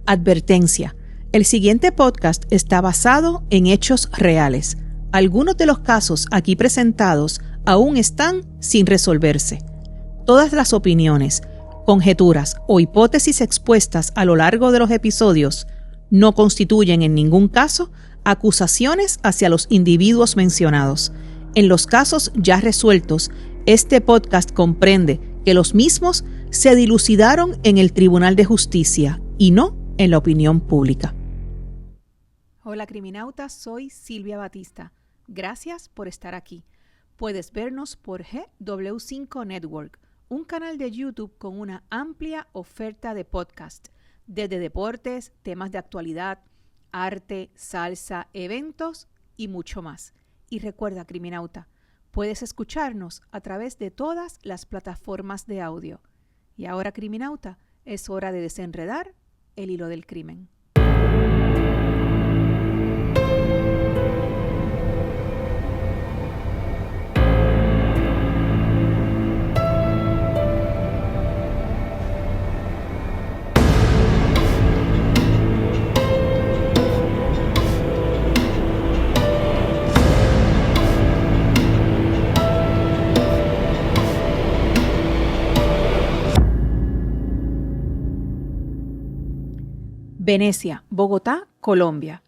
Advertencia: el siguiente podcast está basado en hechos reales. Algunos de los casos aquí presentados aún están sin resolverse. Todas las opiniones, conjeturas o hipótesis expuestas a lo largo de los episodios no constituyen en ningún caso acusaciones hacia los individuos mencionados. En los casos ya resueltos, este podcast comprende que los mismos se dilucidaron en el Tribunal de Justicia y no en la opinión pública. Hola criminautas, soy Silvia Batista. Gracias por estar aquí. Puedes vernos por GW5 Network, un canal de YouTube con una amplia oferta de podcast, desde deportes, temas de actualidad, arte, salsa, eventos y mucho más. Y recuerda, criminauta, puedes escucharnos a través de todas las plataformas de audio. Y ahora, criminauta, es hora de desenredar el hilo del crimen. Venecia, Bogotá, Colombia.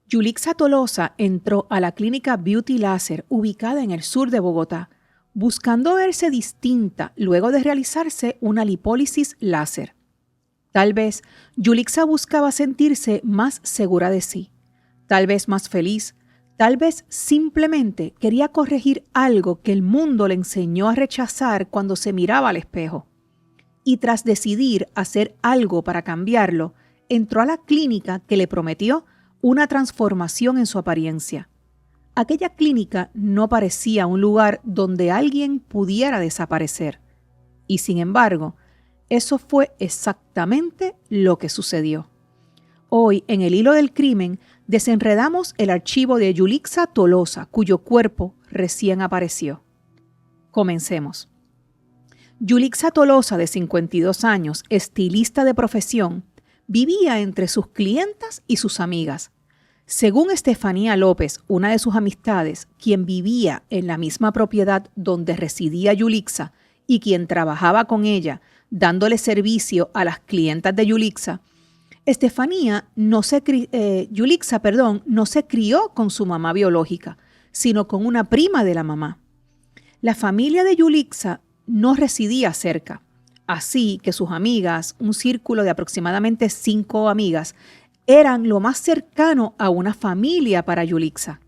Yulixa Tolosa entró a la clínica Beauty Láser ubicada en el sur de Bogotá, buscando verse distinta luego de realizarse una lipólisis láser. Tal vez Yulixa buscaba sentirse más segura de sí, tal vez más feliz, tal vez simplemente quería corregir algo que el mundo le enseñó a rechazar cuando se miraba al espejo. Y tras decidir hacer algo para cambiarlo, entró a la clínica que le prometió una transformación en su apariencia. Aquella clínica no parecía un lugar donde alguien pudiera desaparecer. Y sin embargo, eso fue exactamente lo que sucedió. Hoy, en el hilo del crimen, desenredamos el archivo de Yulixa Tolosa, cuyo cuerpo recién apareció. Comencemos. Yulixa Tolosa, de 52 años, estilista de profesión, vivía entre sus clientas y sus amigas. Según Estefanía López, una de sus amistades, quien vivía en la misma propiedad donde residía Yulixa y quien trabajaba con ella, dándole servicio a las clientas de Yulixa, Yulixa no se crió con su mamá biológica, sino con una prima de la mamá. La familia de Yulixa no residía cerca. Así que sus amigas, un círculo de aproximadamente 5 amigas, eran lo más cercano a una familia para Yulixa.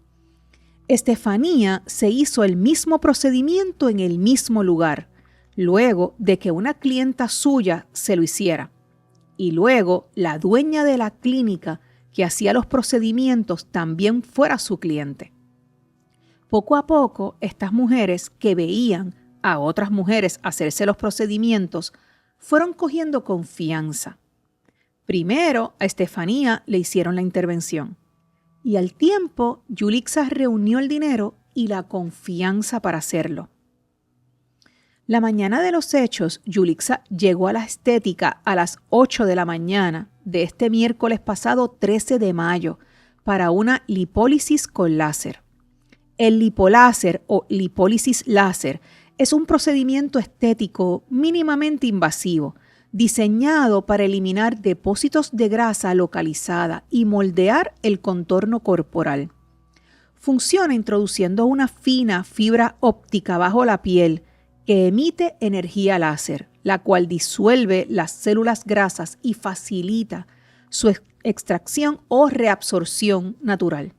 Estefanía se hizo el mismo procedimiento en el mismo lugar, luego de que una clienta suya se lo hiciera. Y luego la dueña de la clínica que hacía los procedimientos también fuera su cliente. Poco a poco, estas mujeres que veían a otras mujeres hacerse los procedimientos, fueron cogiendo confianza. Primero a Estefanía le hicieron la intervención y al tiempo Yulixa reunió el dinero y la confianza para hacerlo. La mañana de los hechos, Yulixa llegó a la estética a las 8 de la mañana de este miércoles pasado 13 de mayo para una lipólisis con láser. El lipoláser o lipólisis láser es un procedimiento estético mínimamente invasivo, diseñado para eliminar depósitos de grasa localizada y moldear el contorno corporal. Funciona introduciendo una fina fibra óptica bajo la piel que emite energía láser, la cual disuelve las células grasas y facilita su extracción o reabsorción natural.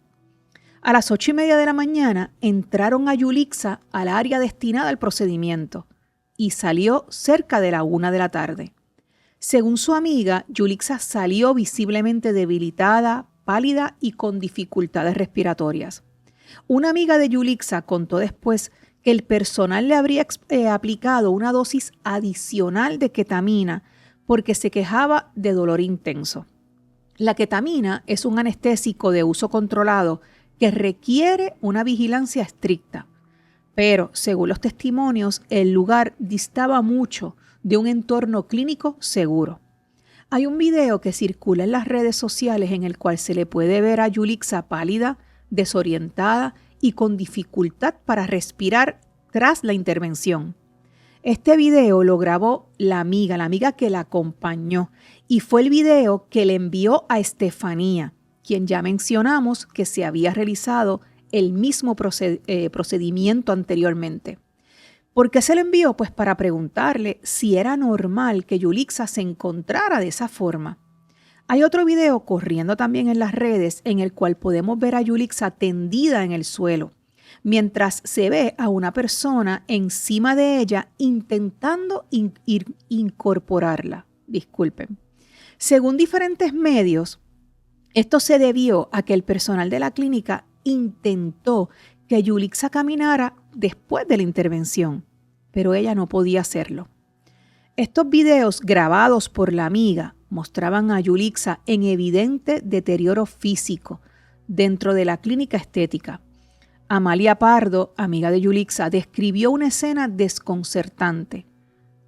A las 8:30 de la mañana entraron a Yulixa al área destinada al procedimiento y salió cerca de la 1 de la tarde. Según su amiga, Yulixa salió visiblemente debilitada, pálida y con dificultades respiratorias. Una amiga de Yulixa contó después que el personal le habría aplicado una dosis adicional de ketamina porque se quejaba de dolor intenso. La ketamina es un anestésico de uso controlado que requiere una vigilancia estricta, pero según los testimonios, el lugar distaba mucho de un entorno clínico seguro. Hay un video que circula en las redes sociales en el cual se le puede ver a Yulixa pálida, desorientada y con dificultad para respirar tras la intervención. Este video lo grabó la amiga que la acompañó, y fue el video que le envió a Estefanía, quien ya mencionamos que se había realizado el mismo procedimiento anteriormente. ¿Por qué se lo envió? Pues para preguntarle si era normal que Yulixa se encontrara de esa forma. Hay otro video corriendo también en las redes en el cual podemos ver a Yulixa tendida en el suelo, mientras se ve a una persona encima de ella intentando incorporarla. Disculpen. Según diferentes medios, esto se debió a que el personal de la clínica intentó que Yulixa caminara después de la intervención, pero ella no podía hacerlo. Estos videos grabados por la amiga mostraban a Yulixa en evidente deterioro físico dentro de la clínica estética. Amalia Pardo, amiga de Yulixa, describió una escena desconcertante.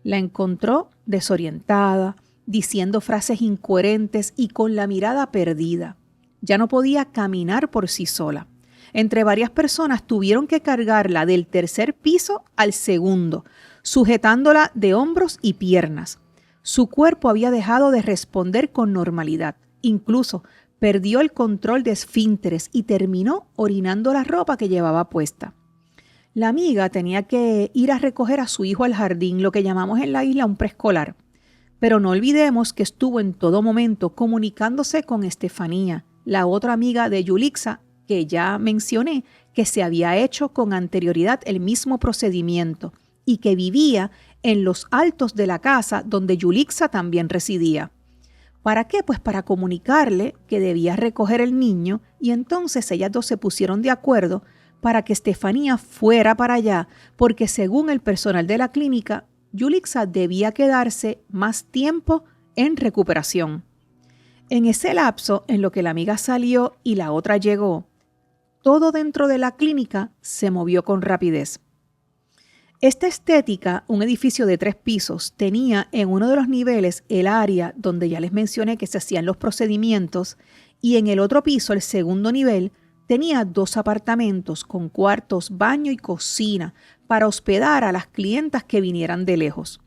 La encontró desorientada, diciendo frases incoherentes y con la mirada perdida. Ya no podía caminar por sí sola. Entre varias personas tuvieron que cargarla del tercer piso al segundo, sujetándola de hombros y piernas. Su cuerpo había dejado de responder con normalidad. Incluso perdió el control de esfínteres y terminó orinando la ropa que llevaba puesta. La amiga tenía que ir a recoger a su hijo al jardín, lo que llamamos en la isla un preescolar. Pero no olvidemos que estuvo en todo momento comunicándose con Estefanía, la otra amiga de Yulixa, que ya mencioné que se había hecho con anterioridad el mismo procedimiento y que vivía en los altos de la casa donde Yulixa también residía. ¿Para qué? Pues para comunicarle que debía recoger el niño, y entonces ellas dos se pusieron de acuerdo para que Estefanía fuera para allá, porque según el personal de la clínica, Yulixa debía quedarse más tiempo en recuperación. En ese lapso, en lo que la amiga salió y la otra llegó, todo dentro de la clínica se movió con rapidez. Esta estética, un edificio de 3 pisos, tenía en uno de los niveles el área donde ya les mencioné que se hacían los procedimientos, y en el otro piso, el segundo nivel, tenía 2 apartamentos con cuartos, baño y cocina para hospedar a las clientas que vinieran de lejos.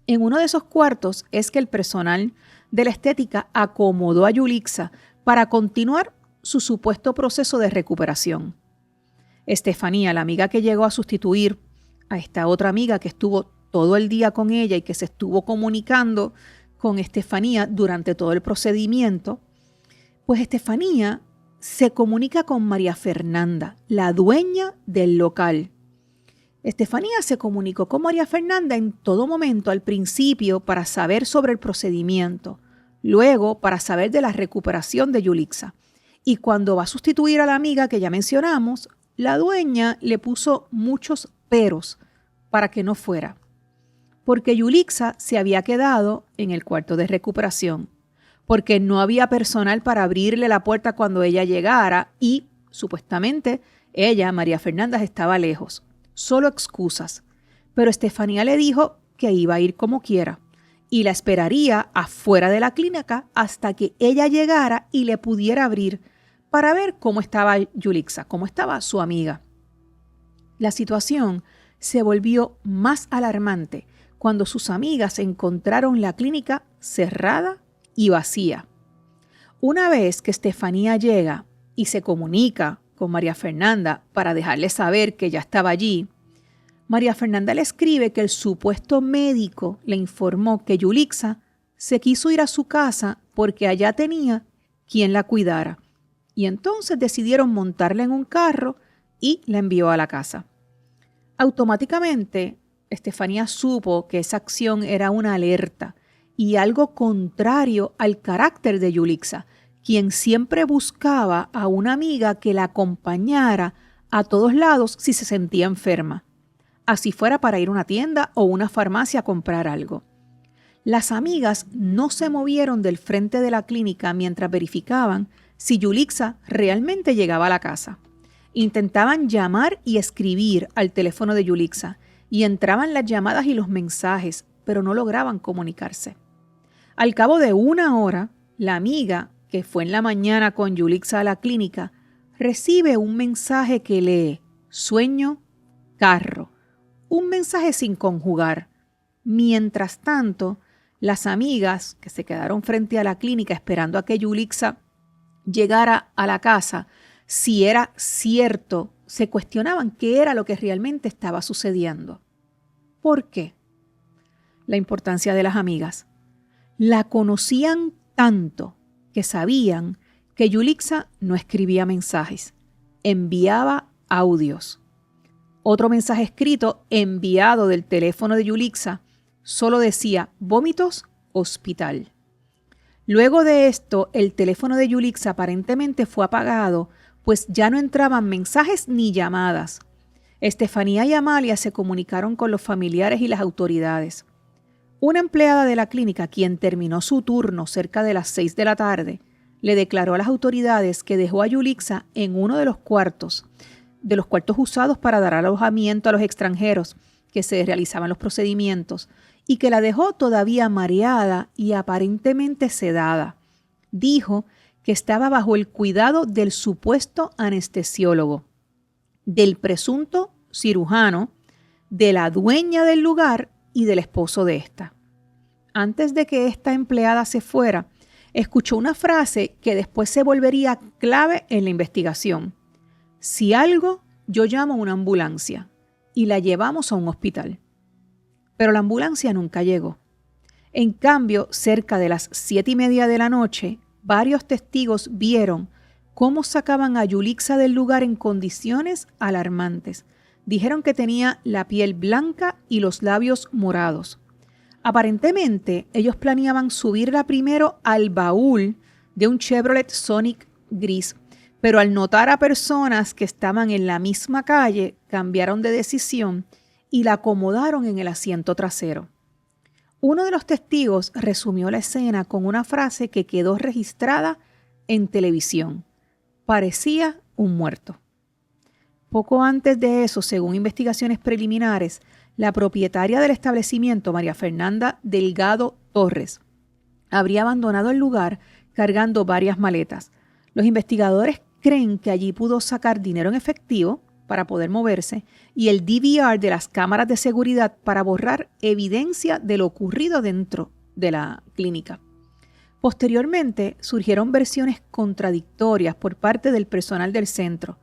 En uno de esos cuartos es que el personal de la estética acomodó a Yulixa para continuar su supuesto proceso de recuperación. Estefanía, la amiga que llegó a sustituir a esta otra amiga que estuvo todo el día con ella y que se estuvo comunicando con Estefanía durante todo el procedimiento, pues Estefanía se comunica con María Fernanda, la dueña del local. Estefanía se comunicó con María Fernanda en todo momento, al principio para saber sobre el procedimiento, luego para saber de la recuperación de Yulixa. Y cuando va a sustituir a la amiga que ya mencionamos, la dueña le puso muchos peros para que no fuera, porque Yulixa se había quedado en el cuarto de recuperación, porque no había personal para abrirle la puerta cuando ella llegara y, supuestamente, ella, María Fernanda, estaba lejos. Solo excusas. Pero Estefanía le dijo que iba a ir como quiera y la esperaría afuera de la clínica hasta que ella llegara y le pudiera abrir para ver cómo estaba Yulixa, cómo estaba su amiga. La situación se volvió más alarmante cuando sus amigas encontraron la clínica cerrada y vacía. Una vez que Estefanía llega y se comunica con María Fernanda para dejarle saber que ya estaba allí, María Fernanda le escribe que el supuesto médico le informó que Yulixa se quiso ir a su casa porque allá tenía quien la cuidara. Y entonces decidieron montarla en un carro y la envió a la casa. Automáticamente, Estefanía supo que esa acción era una alerta y algo contrario al carácter de Yulixa, quien siempre buscaba a una amiga que la acompañara a todos lados si se sentía enferma, así fuera para ir a una tienda o una farmacia a comprar algo. Las amigas no se movieron del frente de la clínica mientras verificaban si Yulixa realmente llegaba a la casa. Intentaban llamar y escribir al teléfono de Yulixa y entraban las llamadas y los mensajes, pero no lograban comunicarse. Al cabo de 1 hora, la amiga, que fue en la mañana con Yulixa a la clínica, recibe un mensaje que lee: sueño, carro. Un mensaje sin conjugar. Mientras tanto, las amigas que se quedaron frente a la clínica esperando a que Yulixa llegara a la casa, si era cierto, se cuestionaban qué era lo que realmente estaba sucediendo. ¿Por qué? La importancia de las amigas. La conocían tanto que sabían que Yulixa no escribía mensajes, enviaba audios. Otro mensaje escrito enviado del teléfono de Yulixa solo decía: vómitos, hospital. Luego de esto, el teléfono de Yulixa aparentemente fue apagado, pues ya no entraban mensajes ni llamadas. Estefanía y Amalia se comunicaron con los familiares y las autoridades. Una empleada de la clínica, quien terminó su turno cerca de las 6 de la tarde, le declaró a las autoridades que dejó a Yulixa en uno de los cuartos usados para dar alojamiento a los extranjeros que se realizaban los procedimientos, y que la dejó todavía mareada y aparentemente sedada. Dijo que estaba bajo el cuidado del supuesto anestesiólogo, del presunto cirujano, de la dueña del lugar y del esposo de esta. Antes de que esta empleada se fuera, escuchó una frase que después se volvería clave en la investigación: si algo, yo llamo a una ambulancia y la llevamos a un hospital. Pero la ambulancia nunca llegó. En cambio, cerca de las 7:30 de la noche, varios testigos vieron cómo sacaban a Yulixa del lugar en condiciones alarmantes. Dijeron que tenía la piel blanca y los labios morados. Aparentemente, ellos planeaban subirla primero al baúl de un Chevrolet Sonic gris, pero al notar a personas que estaban en la misma calle, cambiaron de decisión y la acomodaron en el asiento trasero. Uno de los testigos resumió la escena con una frase que quedó registrada en televisión: parecía un muerto. Poco antes de eso, según investigaciones preliminares, la propietaria del establecimiento, María Fernanda Delgado Torres, habría abandonado el lugar cargando varias maletas. Los investigadores creen que allí pudo sacar dinero en efectivo para poder moverse y el DVR de las cámaras de seguridad para borrar evidencia de lo ocurrido dentro de la clínica. Posteriormente, surgieron versiones contradictorias por parte del personal del centro.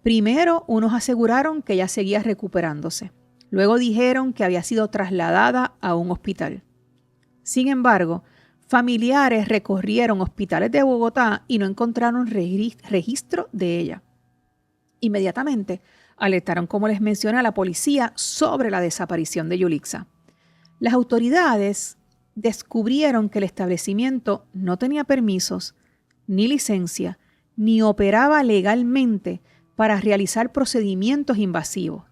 Primero, unos aseguraron que ella seguía recuperándose. Luego dijeron que había sido trasladada a un hospital. Sin embargo, familiares recorrieron hospitales de Bogotá y no encontraron registro de ella. Inmediatamente alertaron, como les mencioné, a la policía sobre la desaparición de Yulixa. Las autoridades descubrieron que el establecimiento no tenía permisos, ni licencia, ni operaba legalmente para realizar procedimientos invasivos.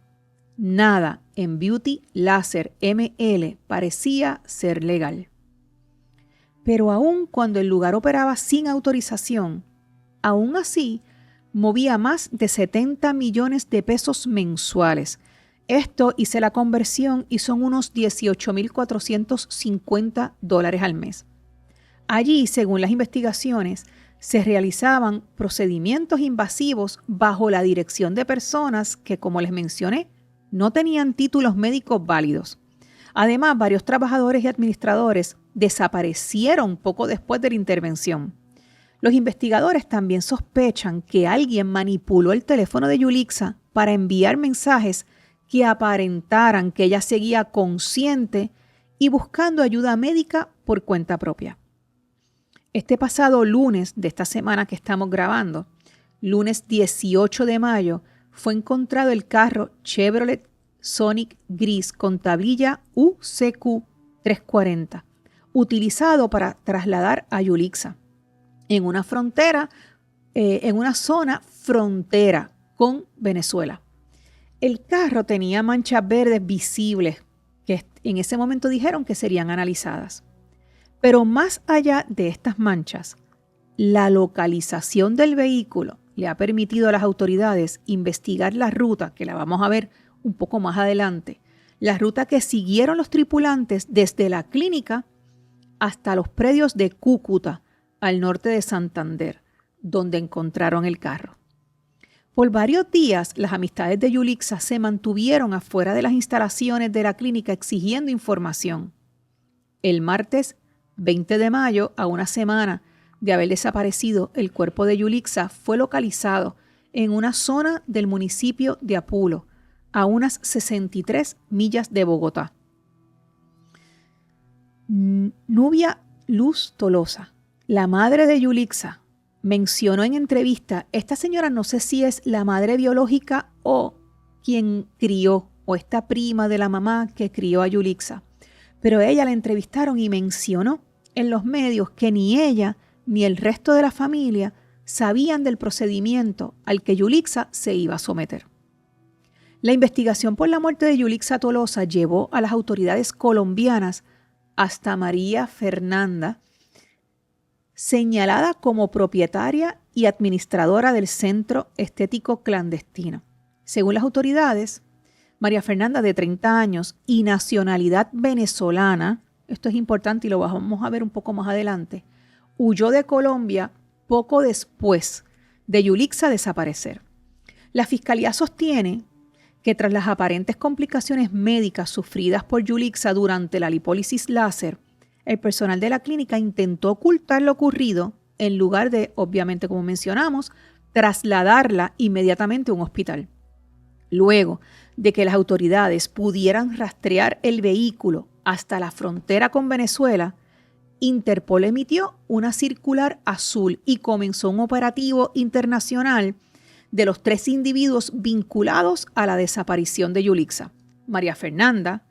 Nada en Beauty Laser ML parecía ser legal. Pero aun cuando el lugar operaba sin autorización, aún así movía más de 70 millones de pesos mensuales. Esto hice la conversión y son unos $18,450 al mes. Allí, según las investigaciones, se realizaban procedimientos invasivos bajo la dirección de personas que, como les mencioné, no tenían títulos médicos válidos. Además, varios trabajadores y administradores desaparecieron poco después de la intervención. Los investigadores también sospechan que alguien manipuló el teléfono de Yulixa para enviar mensajes que aparentaran que ella seguía consciente y buscando ayuda médica por cuenta propia. Este pasado lunes de esta semana que estamos grabando, lunes 18 de mayo, fue encontrado el carro Chevrolet Sonic gris con tablilla UCQ 340, utilizado para trasladar a Yulixa en una zona frontera con Venezuela. El carro tenía manchas verdes visibles que en ese momento dijeron que serían analizadas. Pero más allá de estas manchas, la localización del vehículo le ha permitido a las autoridades investigar la ruta, que la vamos a ver un poco más adelante, la ruta que siguieron los tripulantes desde la clínica hasta los predios de Cúcuta, al norte de Santander, donde encontraron el carro. Por varios días, las amistades de Yulixa se mantuvieron afuera de las instalaciones de la clínica exigiendo información. El martes 20 de mayo, a una semana de haber desaparecido, el cuerpo de Yulixa fue localizado en una zona del municipio de Apulo, a unas 63 millas de Bogotá. Nubia Luz Tolosa, la madre de Yulixa, mencionó en entrevista, esta señora no sé si es la madre biológica o quien crió, o esta prima de la mamá que crió a Yulixa, pero ella la entrevistaron y mencionó en los medios que ni ella ni el resto de la familia sabían del procedimiento al que Yulixa se iba a someter. La investigación por la muerte de Yulixa Tolosa llevó a las autoridades colombianas hasta María Fernanda, señalada como propietaria y administradora del centro estético clandestino. Según las autoridades, María Fernanda, de 30 años y nacionalidad venezolana, esto es importante y lo vamos a ver un poco más adelante, huyó de Colombia poco después de Yulixa desaparecer. La Fiscalía sostiene que tras las aparentes complicaciones médicas sufridas por Yulixa durante la lipólisis láser, el personal de la clínica intentó ocultar lo ocurrido en lugar de, obviamente como mencionamos, trasladarla inmediatamente a un hospital. Luego de que las autoridades pudieran rastrear el vehículo hasta la frontera con Venezuela, Interpol emitió una circular azul y comenzó un operativo internacional de los 3 individuos vinculados a la desaparición de Yulixa: María Fernanda,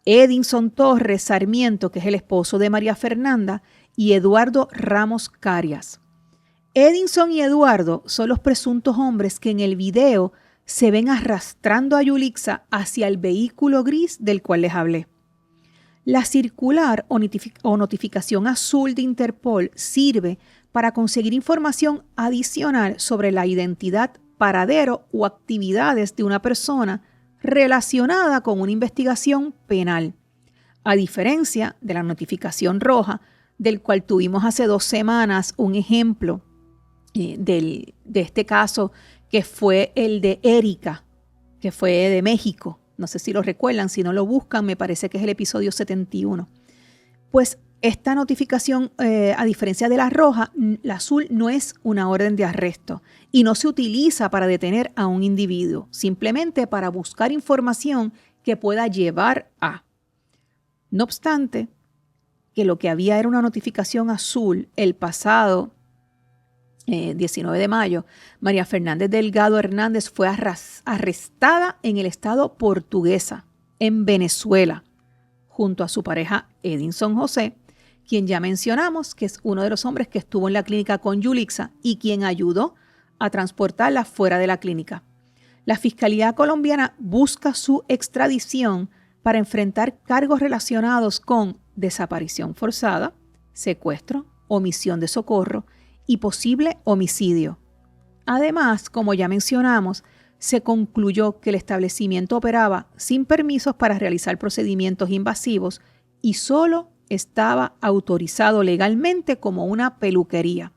Edinson Torres Sarmiento, que es el esposo de María Fernanda, y Eduardo Ramos Carias. Edinson y Eduardo son los presuntos hombres que en el video se ven arrastrando a Yulixa hacia el vehículo gris del cual les hablé. La circular o notificación azul de Interpol sirve para conseguir información adicional sobre la identidad, paradero o actividades de una persona relacionada con una investigación penal, a diferencia de la notificación roja, del cual tuvimos hace 2 semanas un ejemplo de este caso, que fue el de Erika, que fue de México. No sé si lo recuerdan, si no lo buscan, me parece que es el episodio 71. Pues esta notificación, a diferencia de la roja, la azul no es una orden de arresto y no se utiliza para detener a un individuo, simplemente para buscar información que pueda llevar a. No obstante, que lo que había era una notificación azul el pasado 19 de mayo, María Fernández Delgado Hernández fue arrestada en el estado portuguesa, en Venezuela, junto a su pareja Edinson José, quien ya mencionamos que es uno de los hombres que estuvo en la clínica con Yulixa y quien ayudó a transportarla fuera de la clínica. La Fiscalía colombiana busca su extradición para enfrentar cargos relacionados con desaparición forzada, secuestro, omisión de socorro y posible homicidio. Además, como ya mencionamos, se concluyó que el establecimiento operaba sin permisos para realizar procedimientos invasivos y solo estaba autorizado legalmente como una peluquería.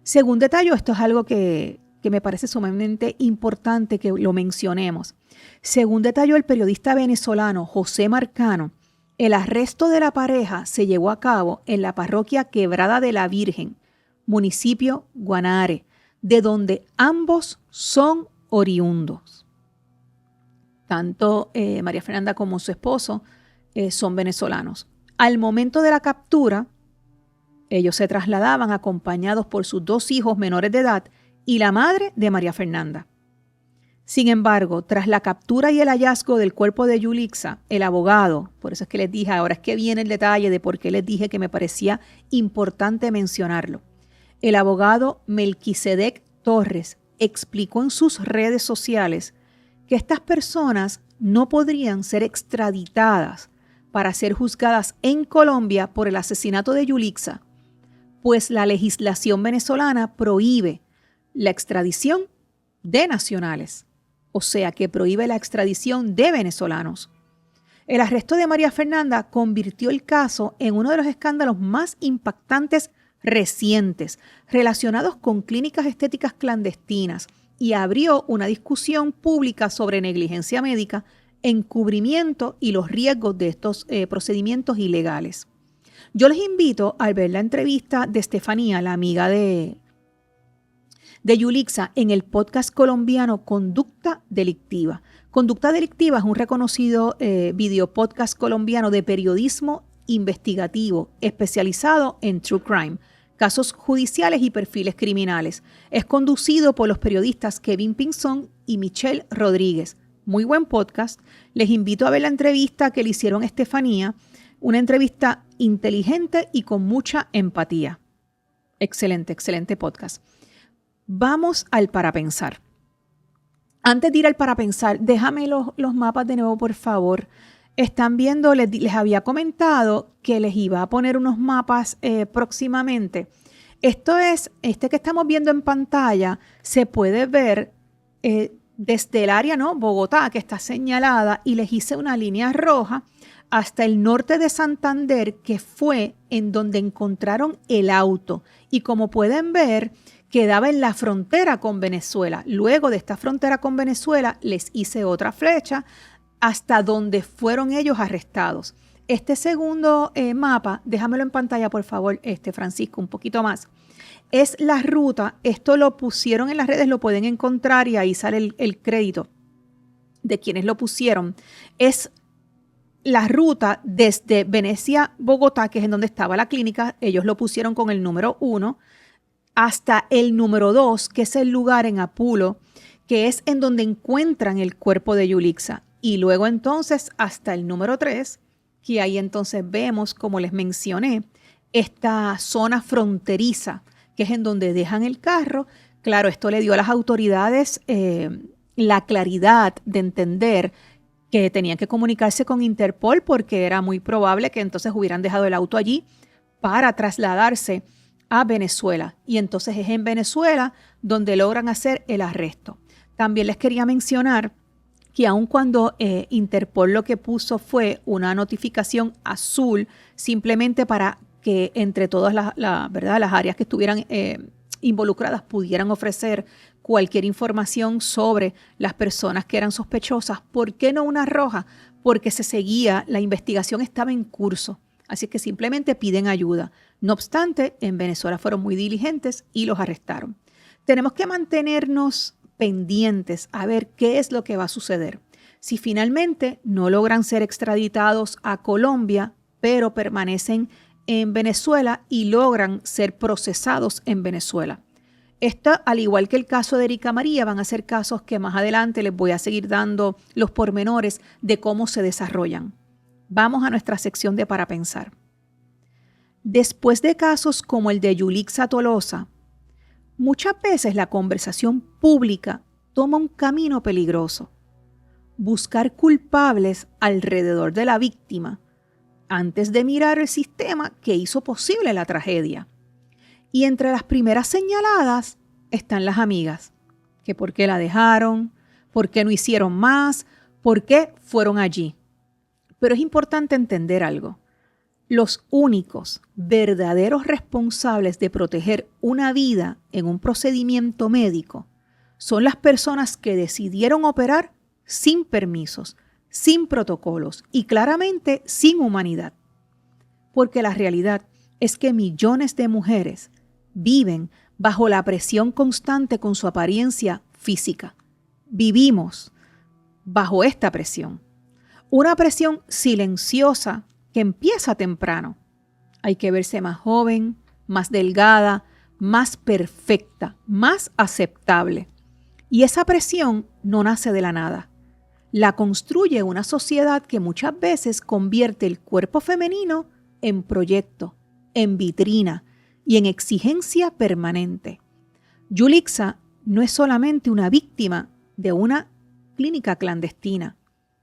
Según detalló, esto es algo que me parece sumamente importante que lo mencionemos. Según detalló el periodista venezolano José Marcano, el arresto de la pareja se llevó a cabo en la parroquia Quebrada de la Virgen, municipio Guanare, de donde ambos son oriundos. Tanto María Fernanda como su esposo son venezolanos. Al momento de la captura, ellos se trasladaban acompañados por sus 2 hijos menores de edad y la madre de María Fernanda. Sin embargo, tras la captura y el hallazgo del cuerpo de Yulixa, el abogado, por eso es que les dije, ahora es que viene el detalle de por qué les dije que me parecía importante mencionarlo. El abogado Melquisedec Torres explicó en sus redes sociales que estas personas no podrían ser extraditadas para ser juzgadas en Colombia por el asesinato de Yulixa, pues la legislación venezolana prohíbe la extradición de nacionales, o sea que prohíbe la extradición de venezolanos. El arresto de María Fernanda convirtió el caso en uno de los escándalos más impactantes recientes relacionados con clínicas estéticas clandestinas y abrió una discusión pública sobre negligencia médica, encubrimiento y los riesgos de estos procedimientos ilegales. Yo les invito a ver la entrevista de Estefanía, la amiga de Yulixa, en el podcast colombiano Conducta Delictiva. Conducta Delictiva es un reconocido videopodcast colombiano de periodismo investigativo especializado en true crime, casos judiciales y perfiles criminales. Es conducido por los periodistas Kevin Pinzón y Michelle Rodríguez. Muy buen podcast. Les invito a ver la entrevista que le hicieron a Estefanía, una entrevista inteligente y con mucha empatía. Excelente, excelente podcast. Vamos al para pensar. Antes de ir al para pensar, déjame los mapas de nuevo, por favor. Están viendo, les había comentado que les iba a poner unos mapas próximamente. Esto es, este que estamos viendo en pantalla, se puede ver desde el área, ¿no? Bogotá, que está señalada, y les hice una línea roja hasta el norte de Santander, que fue en donde encontraron el auto. Y como pueden ver, quedaba en la frontera con Venezuela. Luego de esta frontera con Venezuela, les hice otra flecha hasta donde fueron ellos arrestados. Este segundo mapa, déjamelo en pantalla, por favor, Francisco, un poquito más. Es la ruta, esto lo pusieron en las redes, lo pueden encontrar y ahí sale el crédito de quienes lo pusieron. Es la ruta desde Venecia, Bogotá, que es en donde estaba la clínica, ellos lo pusieron con el número 1, hasta el número 2, que es el lugar en Apulo, que es en donde encuentran el cuerpo de Yulixa. Y luego entonces hasta el número 3, que ahí entonces vemos, como les mencioné, esta zona fronteriza, que es en donde dejan el carro. Claro, esto le dio a las autoridades la claridad de entender que tenían que comunicarse con Interpol porque era muy probable que entonces hubieran dejado el auto allí para trasladarse a Venezuela. Y entonces es en Venezuela donde logran hacer el arresto. También les quería mencionar que aun cuando Interpol lo que puso fue una notificación azul simplemente para que entre todas las áreas que estuvieran involucradas pudieran ofrecer cualquier información sobre las personas que eran sospechosas. ¿Por qué no una roja? Porque se seguía, la investigación estaba en curso. Así que simplemente piden ayuda. No obstante, en Venezuela fueron muy diligentes y los arrestaron. Tenemos que mantenernos pendientes a ver qué es lo que va a suceder. Si finalmente no logran ser extraditados a Colombia, pero permanecen en Venezuela y logran ser procesados en Venezuela. Esto, al igual que el caso de Erika María, van a ser casos que más adelante les voy a seguir dando los pormenores de cómo se desarrollan. Vamos a nuestra sección de para pensar. Después de casos como el de Yulixa Tolosa, muchas veces la conversación pública toma un camino peligroso. Buscar culpables alrededor de la víctima antes de mirar el sistema que hizo posible la tragedia. Y entre las primeras señaladas están las amigas, que por qué la dejaron, por qué no hicieron más, por qué fueron allí. Pero es importante entender algo. Los únicos verdaderos responsables de proteger una vida en un procedimiento médico son las personas que decidieron operar sin permisos, sin protocolos y claramente sin humanidad. Porque la realidad es que millones de mujeres viven bajo la presión constante con su apariencia física. Vivimos bajo esta presión. Una presión silenciosa que empieza temprano. Hay que verse más joven, más delgada, más perfecta, más aceptable. Y esa presión no nace de la nada. La construye una sociedad que muchas veces convierte el cuerpo femenino en proyecto, en vitrina y en exigencia permanente. Yulixa no es solamente una víctima de una clínica clandestina,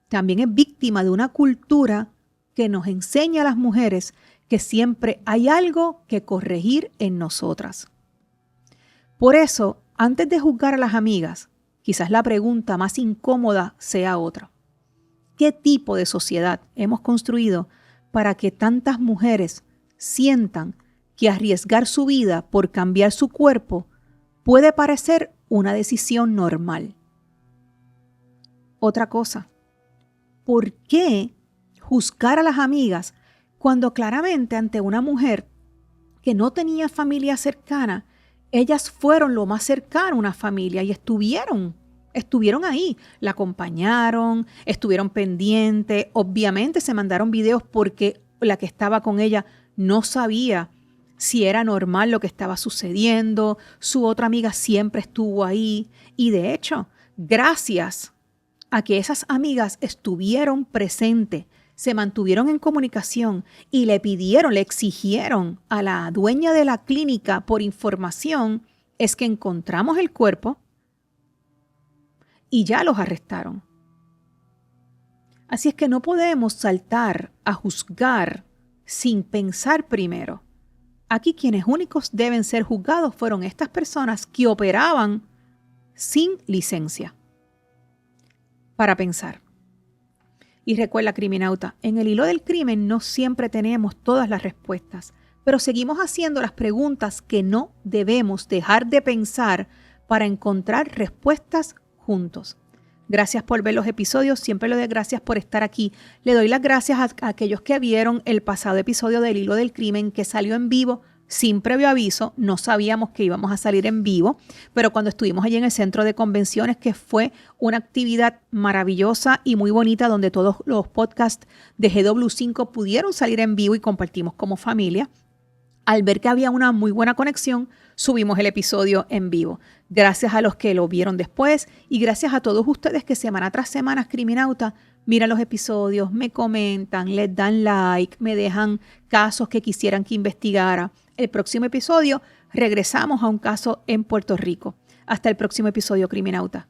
también es víctima de una cultura que nos enseña a las mujeres que siempre hay algo que corregir en nosotras. Por eso, antes de juzgar a las amigas, quizás la pregunta más incómoda sea otra. ¿Qué tipo de sociedad hemos construido para que tantas mujeres sientan que arriesgar su vida por cambiar su cuerpo puede parecer una decisión normal? Otra cosa, ¿por qué juzgar a las amigas cuando claramente ante una mujer que no tenía familia cercana, ellas fueron lo más cercano a una familia y estuvieron ahí, la acompañaron, estuvieron pendientes, obviamente se mandaron videos porque la que estaba con ella no sabía si era normal lo que estaba sucediendo, su otra amiga siempre estuvo ahí y de hecho, gracias a que esas amigas estuvieron presentes, se mantuvieron en comunicación y le exigieron a la dueña de la clínica por información, es que encontramos el cuerpo y ya los arrestaron. Así es que no podemos saltar a juzgar sin pensar primero. Aquí quienes únicos deben ser juzgados fueron estas personas que operaban sin licencia. Para pensar. Y recuerda, criminauta, en el hilo del crimen no siempre tenemos todas las respuestas, pero seguimos haciendo las preguntas que no debemos dejar de pensar para encontrar respuestas juntos. Gracias por ver los episodios, siempre le doy gracias por estar aquí. Le doy las gracias a aquellos que vieron el pasado episodio del hilo del crimen que salió en vivo sin previo aviso. No sabíamos que íbamos a salir en vivo, pero cuando estuvimos allí en el centro de convenciones, que fue una actividad maravillosa y muy bonita donde todos los podcasts de GW5 pudieron salir en vivo y compartimos como familia. Al ver que había una muy buena conexión, subimos el episodio en vivo. Gracias a los que lo vieron después y gracias a todos ustedes que semana tras semana, criminauta, miran los episodios, me comentan, les dan like, me dejan casos que quisieran que investigara. El próximo episodio regresamos a un caso en Puerto Rico. Hasta el próximo episodio, criminauta.